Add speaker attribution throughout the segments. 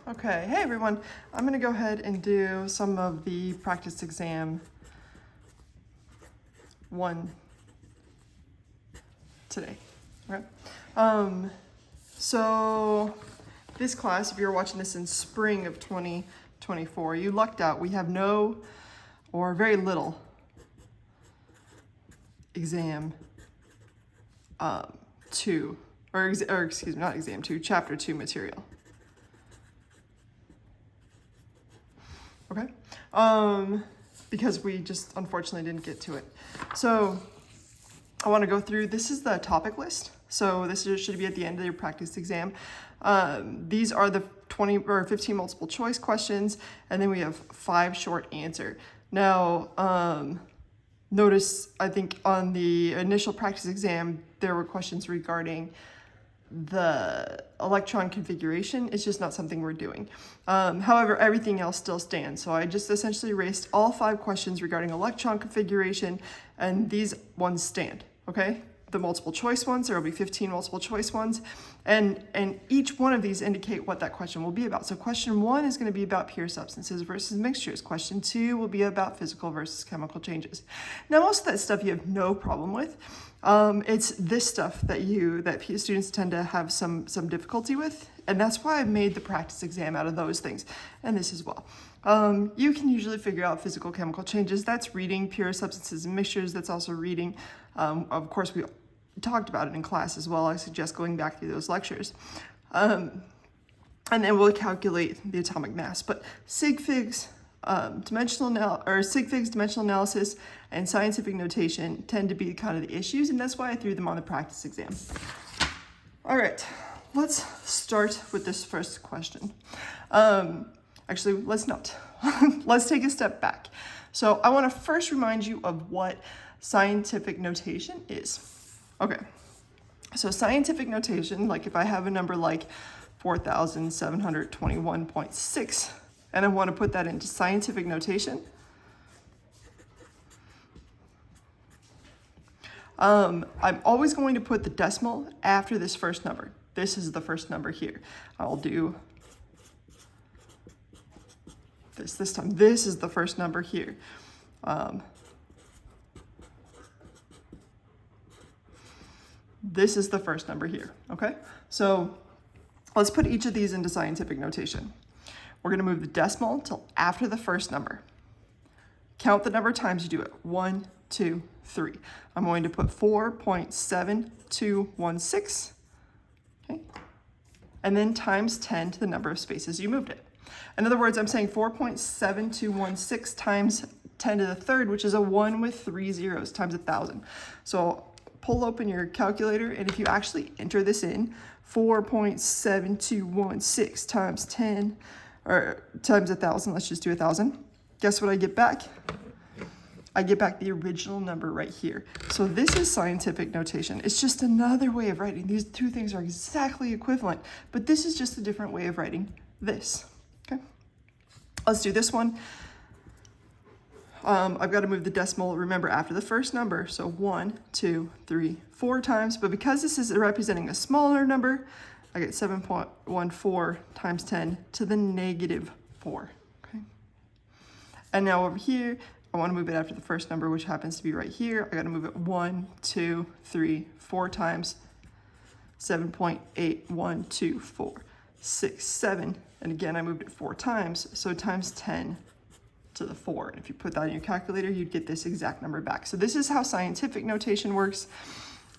Speaker 1: Okay, hey everyone. I'm gonna go ahead and do some of the practice exam 1 today. Okay. So this class, if you're watching this in spring of 2024, you lucked out. We have no or very little exam 2, or excuse me, not exam 2, chapter 2 material. Okay, because we just unfortunately didn't get to it. So I want to go through, this is the topic list. So this should be at the end of your practice exam. These are the 20 or 15 multiple choice questions, and then we have 5 short answer. Now, notice, I think on the initial practice exam, there were questions regarding the electron configuration. It's just not something we're doing. However, everything else still stands. So I just essentially erased all 5 questions regarding electron configuration, and these ones stand, okay? The multiple choice ones, there will be 15 multiple choice ones, and each one of these indicate what that question will be about. So question 1 is going to be about pure substances versus mixtures. Question 2 will be about physical versus chemical changes. Now, most of that stuff you have no problem with. It's this stuff that students tend to have some difficulty with, and that's why I've made the practice exam out of those things, and this as well. You can usually figure out physical chemical changes. That's reading pure substances and mixtures. That's also reading. Of course, we talked about it in class as well. I suggest going back through those lectures. And then we'll calculate the atomic mass. But sig figs, dimensional analysis, and scientific notation tend to be kind of the issues, and that's why I threw them on the practice exam. All right, let's start with this first question. Actually, let's not. Let's take a step back. So I want to first remind you of what scientific notation is. Okay, so scientific notation, like if I have a number like 4,721.6, and I want to put that into scientific notation, I'm always going to put the decimal after this first number. This is the first number here. I'll do this time. This is the first number here. This is the first number here, okay? So let's put each of these into scientific notation. We're gonna move the decimal till after the first number. Count the number of times you do it. 1, 2, 3. I'm going to put 4.7216, okay? And then times 10 to the number of spaces you moved it. In other words, I'm saying 4.7216 times 10 to the third, which is a 1 with 3 zeros, times 1,000. So pull open your calculator, and if you actually enter this in, 4.7216 times 10, or times 1,000, let's just do 1,000. Guess what I get back? I get back the original number right here. So this is scientific notation. It's just another way of writing. These two things are exactly equivalent, but this is just a different way of writing this, okay? Let's do this one. I've got to move the decimal, remember, after the first number. So 1, 2, 3, 4 times. But because this is representing a smaller number, I get 7.14 times 10 to the negative 4. Okay. And now over here, I want to move it after the first number, which happens to be right here. I got to move it 1, 2, 3, 4 times. 7.8124, 6, 7. And again, I moved it 4 times. So times 10 to the 4. And if you put that in your calculator, you'd get this exact number back. So this is how scientific notation works.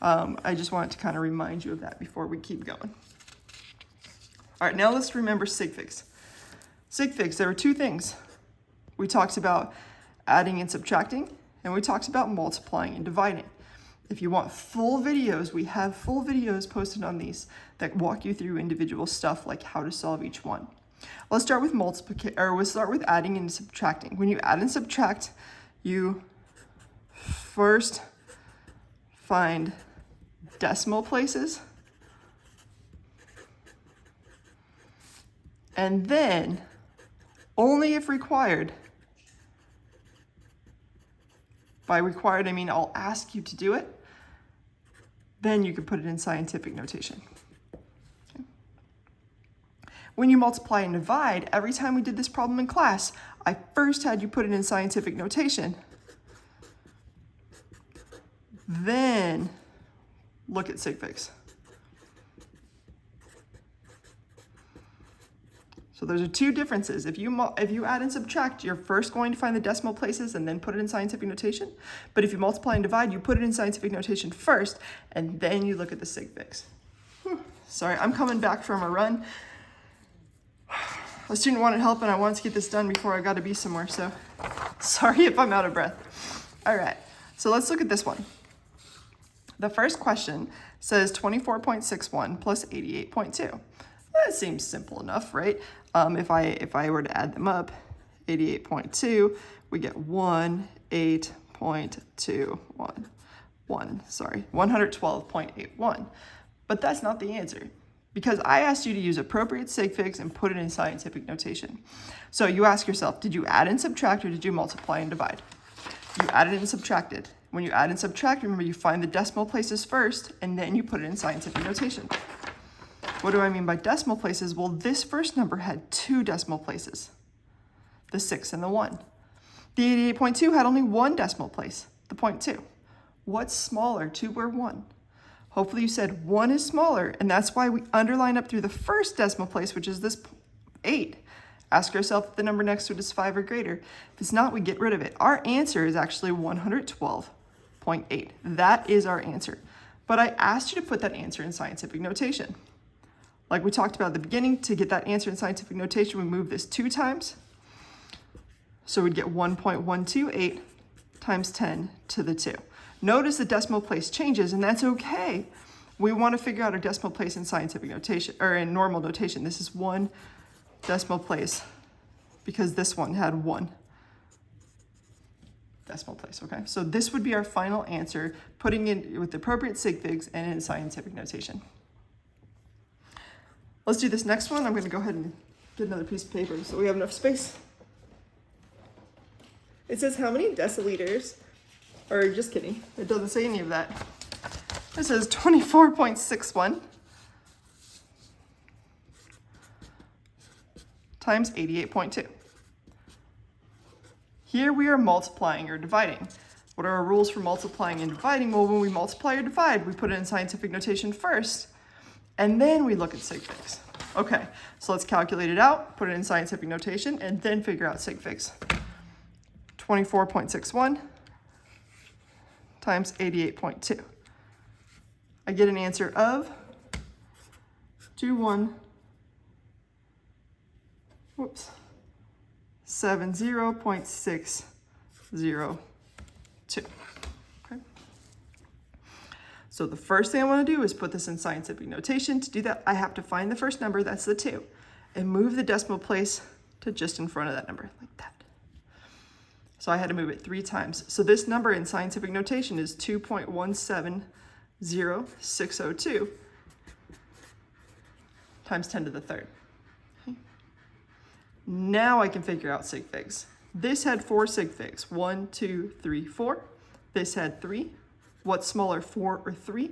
Speaker 1: I just wanted to kind of remind you of that before we keep going. All right, now let's remember sig figs. Sig figs, there are 2 things. We talked about adding and subtracting, and we talked about multiplying and dividing. If you want full videos, we have full videos posted on these that walk you through individual stuff like how to solve each one. Let's start with we'll start with adding and subtracting. When you add and subtract, you first find decimal places, and then, only if required, by required I mean I'll ask you to do it, then you can put it in scientific notation. Okay. When you multiply and divide, every time we did this problem in class, I first had you put it in scientific notation. Then look at sig figs. So those are two differences. If you add and subtract, you're first going to find the decimal places and then put it in scientific notation. But if you multiply and divide, you put it in scientific notation first, and then you look at the sig figs. Sorry, I'm coming back from a run. A student wanted help and I wanted to get this done before I got to be somewhere, so sorry if I'm out of breath. All right, so let's look at this one. The first question says 24.61 plus 88.2. That seems simple enough, right? If I were to add them up, 88.2, we get 112.81. But that's not the answer, because I asked you to use appropriate sig figs and put it in scientific notation. So you ask yourself, did you add and subtract, or did you multiply and divide? You added and subtracted. When you add and subtract, remember you find the decimal places first, and then you put it in scientific notation. What do I mean by decimal places? Well, this first number had 2 decimal places, the 6 and the 1. The 88.2 had only 1 decimal place, the 0.2. What's smaller, 2 or 1? Hopefully you said 1 is smaller, and that's why we underline up through the first decimal place, which is this 8. Ask yourself if the number next to it is 5 or greater. If it's not, we get rid of it. Our answer is actually 112.8. That is our answer. But I asked you to put that answer in scientific notation. Like we talked about at the beginning, to get that answer in scientific notation, we move this 2 times. So we'd get 1.128 times 10 to the 2. Notice the decimal place changes, and that's okay. We want to figure out our decimal place in scientific notation, or in normal notation. This is 1 decimal place because this one had 1 decimal place, okay? So this would be our final answer, putting it with the appropriate sig figs and in scientific notation. Let's do this next one. I'm going to go ahead and get another piece of paper so we have enough space. It says how many deciliters, or just kidding, it doesn't say any of that. It says 24.61 times 88.2. Here we are multiplying or dividing. What are our rules for multiplying and dividing? Well, when we multiply or divide, we put it in scientific notation first, and then we look at sig figs. Okay, so let's calculate it out, put it in scientific notation, and then figure out sig figs. 24.61 times 88.2. I get an answer of 70.602. Okay. So the first thing I want to do is put this in scientific notation. To do that, I have to find the first number, that's the 2, and move the decimal place to just in front of that number, like that. So I had to move it 3 times. So this number in scientific notation is 2.170602 times 10 to the 3rd. Okay. Now I can figure out sig figs. This had 4 sig figs, 1, 2, 3, 4. This had 3. What's smaller, 4 or 3?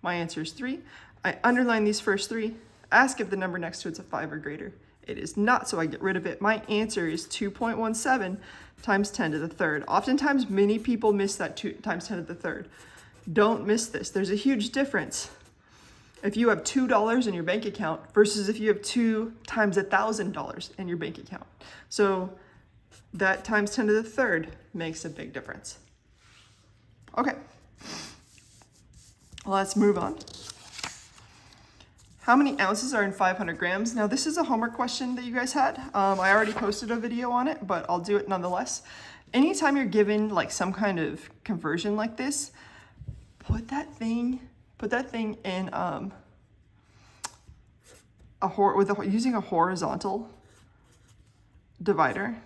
Speaker 1: My answer is 3. I underline these first 3, ask if the number next to it's a 5 or greater. It is not, so I get rid of it. My answer is 2.17 times 10 to the 3rd. Oftentimes, many people miss that 2 times 10 to the 3rd. Don't miss this. There's a huge difference if you have $2 in your bank account versus if you have 2 times $1,000 in your bank account. So that times 10 to the 3rd makes a big difference. Okay, let's move on. How many ounces are in 500 grams? Now this is a homework question that you guys had. I already posted a video on it, but I'll do it nonetheless. Anytime you're given like some kind of conversion like this, put that thing in using a horizontal divider.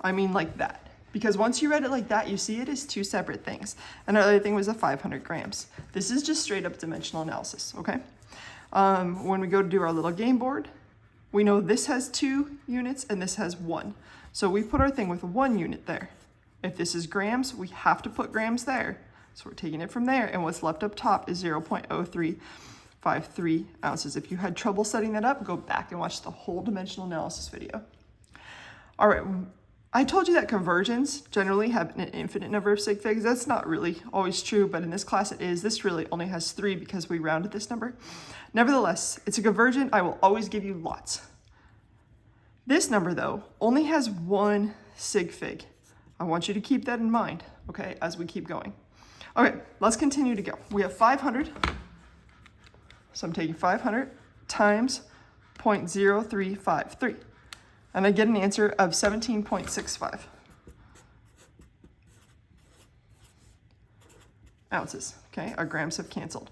Speaker 1: I mean like that. Because once you read it like that, you see it as 2 separate things. Another thing was the 500 grams. This is just straight up dimensional analysis, okay? When we go to do our little game board, we know this has 2 units and this has 1. So we put our thing with 1 unit there. If this is grams, we have to put grams there. So we're taking it from there, and what's left up top is 0.03 0.53 ounces. If you had trouble setting that up, go back and watch the whole dimensional analysis video. All right, I told you that conversions generally have an infinite number of sig figs. That's not really always true, but in this class it is. This really only has 3 because we rounded this number. Nevertheless, it's a convergent. I will always give you lots. This number, though, only has 1 sig fig. I want you to keep that in mind, okay, as we keep going. Okay, let's continue to go. We have 500. So I'm taking 500 times 0.0353. And I get an answer of 17.65 ounces. Okay, our grams have canceled.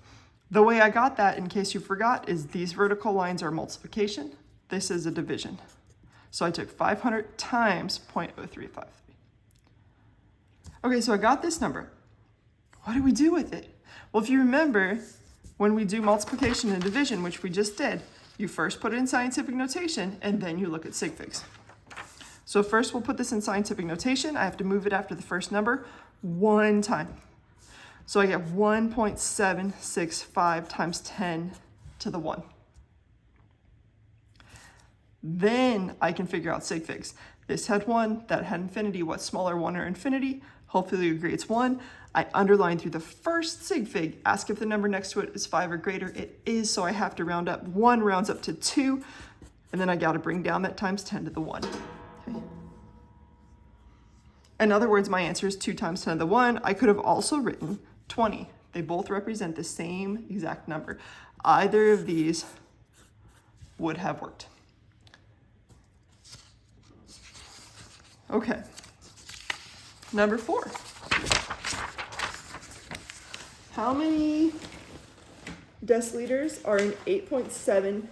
Speaker 1: The way I got that, in case you forgot, is these vertical lines are multiplication. This is a division. So I took 500 times 0.0353. Okay, so I got this number. What do we do with it? Well, if you remember, when we do multiplication and division, which we just did, you first put it in scientific notation, and then you look at sig figs. So first we'll put this in scientific notation. I have to move it after the first number 1 time. So I get 1.765 times 10 to the 1. Then I can figure out sig figs. This had 1, that had infinity. What's smaller, 1 or infinity? Hopefully you agree it's 1. I underline through the first sig fig, ask if the number next to it is 5 or greater. It is, so I have to round up. 1 rounds up to 2, and then I got to bring down that times 10 to the 1. Okay. In other words, my answer is 2 times 10 to the 1. I could have also written 20. They both represent the same exact number. Either of these would have worked. Okay. Number 4. How many deciliters are in 8.7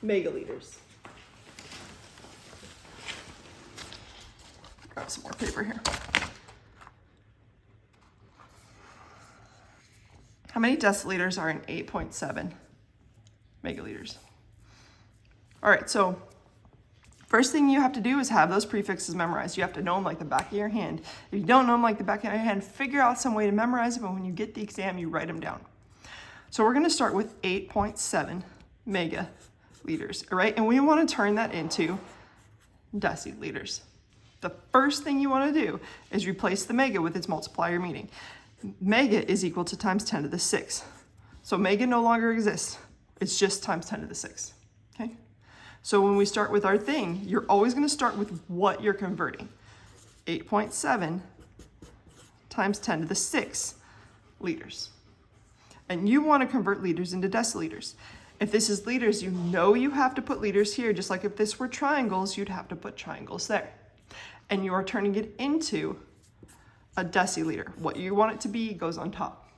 Speaker 1: megaliters? Grab some more paper here. How many deciliters are in 8.7 megaliters? All right, so first thing you have to do is have those prefixes memorized. You have to know them like the back of your hand. If you don't know them like the back of your hand, figure out some way to memorize them, and when you get the exam, you write them down. So we're gonna start with 8.7 megaliters, all right? And we wanna turn that into deciliters. The first thing you wanna do is replace the mega with its multiplier meaning. Mega is equal to times 10 to the 6. So mega no longer exists. It's just times 10 to the 6, okay? So when we start with our thing, you're always going to start with what you're converting. 8.7 times 10 to the 6 liters. And you want to convert liters into deciliters. If this is liters, you know you have to put liters here, just like if this were triangles, you'd have to put triangles there. And you are turning it into a deciliter. What you want it to be goes on top.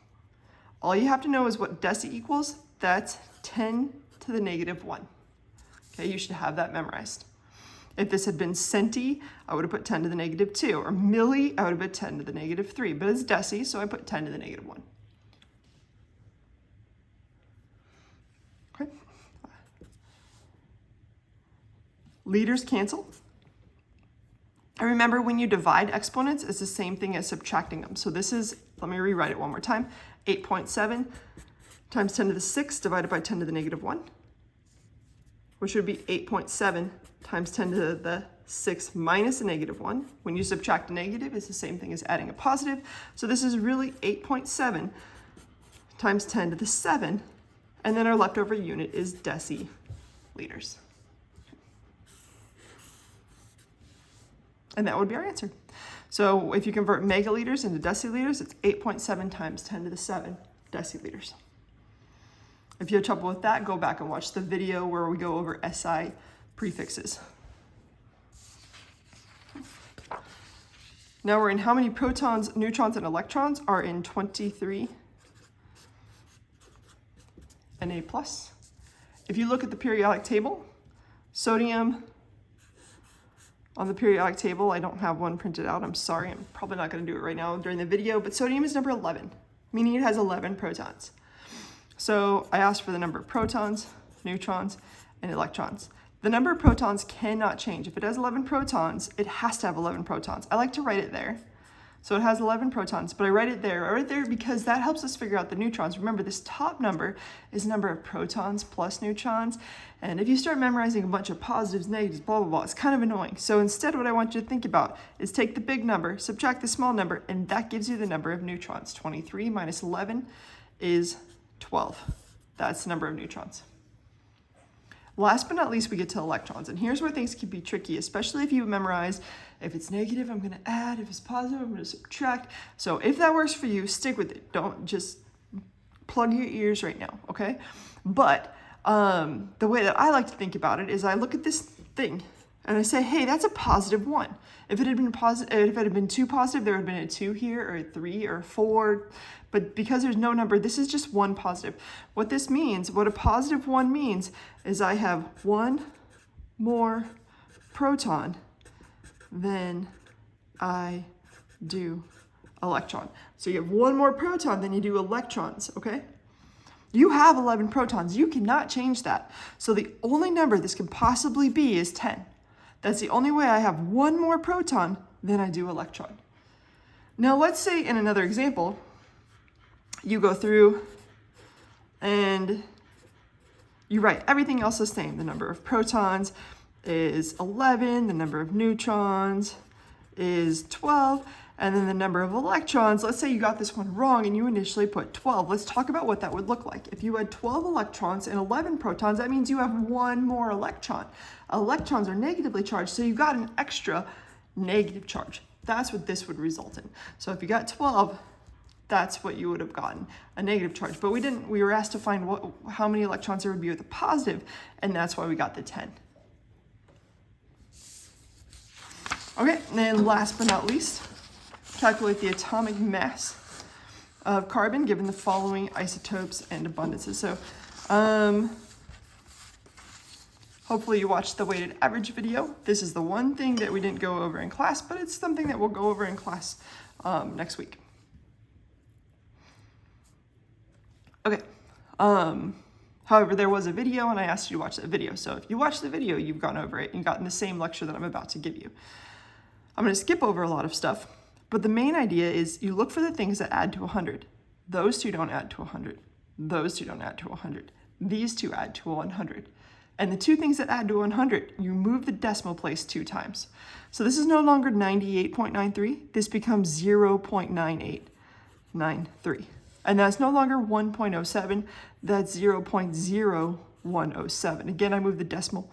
Speaker 1: All you have to know is what deci equals. That's 10 to the negative 1. Okay, you should have that memorized. If this had been centi, I would have put 10 to the negative 2. Or milli, I would have put 10 to the negative 3. But it's deci, so I put 10 to the negative 1. Okay. Liters cancel. And remember, when you divide exponents, it's the same thing as subtracting them. So this is, let me rewrite it one more time. 8.7 times 10 to the 6 divided by 10 to the negative 1. Which would be 8.7 times 10 to the 6 minus a negative 1. When you subtract a negative, it's the same thing as adding a positive. So this is really 8.7 times 10 to the 7. And then our leftover unit is deciliters. And that would be our answer. So if you convert megaliters into deciliters, it's 8.7 times 10 to the 7 deciliters. If you have trouble with that, go back and watch the video where we go over SI prefixes. Now we're in how many protons, neutrons, and electrons are in 23 Na+. If you look at the periodic table, sodium on the periodic table, I don't have one printed out, I'm sorry, I'm probably not going to do it right now during the video, but sodium is number 11, meaning it has 11 protons. So I asked for the number of protons, neutrons, and electrons. The number of protons cannot change. If it has 11 protons, it has to have 11 protons. I like to write it there So it has 11 protons, but I write it there. I write it there because that helps us figure out the neutrons. Remember, this top number is the number of protons plus neutrons. And if you start memorizing a bunch of positives, negatives, blah, blah, blah, it's kind of annoying. So instead, what I want you to think about is take the big number, subtract the small number, and that gives you the number of neutrons. 23 minus 11 is 12. That's the number of neutrons. Last but not least, we get to electrons. And here's where things can be tricky, especially if you memorize, if it's negative, I'm gonna add, if it's positive, I'm gonna subtract. So if that works for you, stick with it. Don't just plug your ears right now, okay? But the way that I like to think about it is I look at this thing and I say, hey, that's a positive 1. If it had been positive, if it had been 2 positive, there would have been a 2 here, or a 3, or a 4. But because there's no number, this is just 1 positive. What this means, what a positive 1 means, is I have 1 more proton than I do electron. So you have 1 more proton than you do electrons, okay? You have 11 protons. You cannot change that. So the only number this can possibly be is 10. That's the only way I have 1 more proton than I do electron. Now let's say in another example, you go through and you write everything else the same. The number of protons is 11, the number of neutrons is 12, and then the number of electrons, let's say you got this one wrong and you initially put 12. Let's talk about what that would look like. If you had 12 electrons and 11 protons, that means you have 1 more electron. Electrons are negatively charged, so you got an extra negative charge. That's what this would result in. So if you got 12, that's what you would have gotten, a negative charge. But we were asked to find how many electrons there would be with a positive, and that's why we got the 10. Okay, and then last but not least, calculate the atomic mass of carbon given the following isotopes and abundances. So hopefully you watched the weighted average video. This is the one thing that we didn't go over in class, but it's something that we'll go over in class next week. Okay, however, there was a video and I asked you to watch that video. So if you watched the video, you've gone over it and gotten the same lecture that I'm about to give you. I'm going to skip over a lot of stuff, but the main idea is you look for the things that add to 100. Those two don't add to 100. Those two don't add to 100. These two add to 100. And the two things that add to 100, you move the decimal place 2 times. So this is no longer 98.93. This becomes 0.9893. And that's no longer 1.07. That's 0.0107. Again, I moved the decimal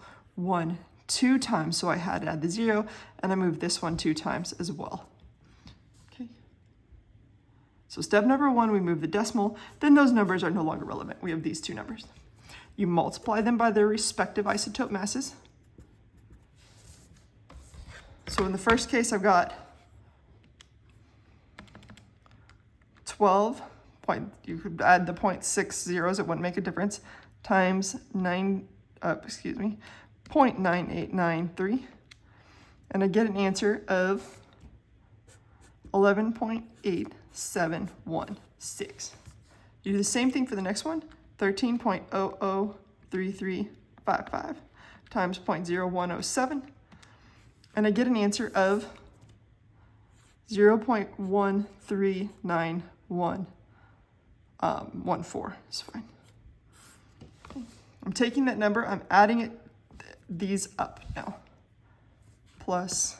Speaker 1: 2 times, so I had to add the 0, and I moved this one 2 times as well. Okay. So step number 1, we move the decimal, then those numbers are no longer relevant. We have these 2 numbers. You multiply them by their respective isotope masses. So in the first case, I've got 12, you could add the 0.6 zeros, it wouldn't make a difference, times 0.9893, and I get an answer of 11.8716. You do the same thing for the next one, 13.003355 times 0.0107, and I get an answer of 0.139114. It's fine. Okay. I'm taking that number, I'm adding these up now, plus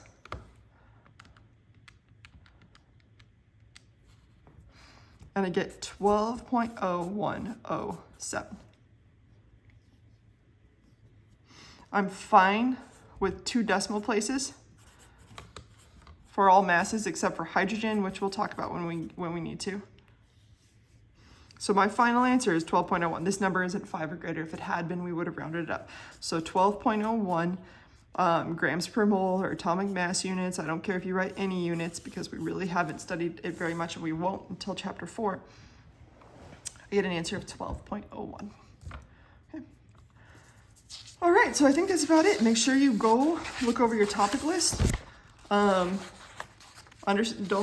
Speaker 1: and I get 12.0107. I'm fine with 2 decimal places for all masses except for hydrogen, which we'll talk about when we need to. So my final answer is 12.01. This number isn't 5 or greater. If it had been, we would have rounded it up. So 12.01 grams per mole or atomic mass units. I don't care if you write any units because we really haven't studied it very much and we won't until chapter 4. I get an answer of 12.01. Okay. All right, so I think that's about it. Make sure you go look over your topic list. Don't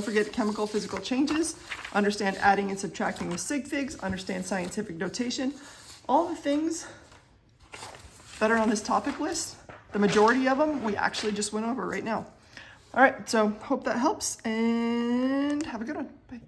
Speaker 1: forget chemical physical changes, understand adding and subtracting with sig figs, understand scientific notation. All the things that are on this topic list, the majority of them we actually just went over right now. All right, so hope that helps and have a good one. Bye.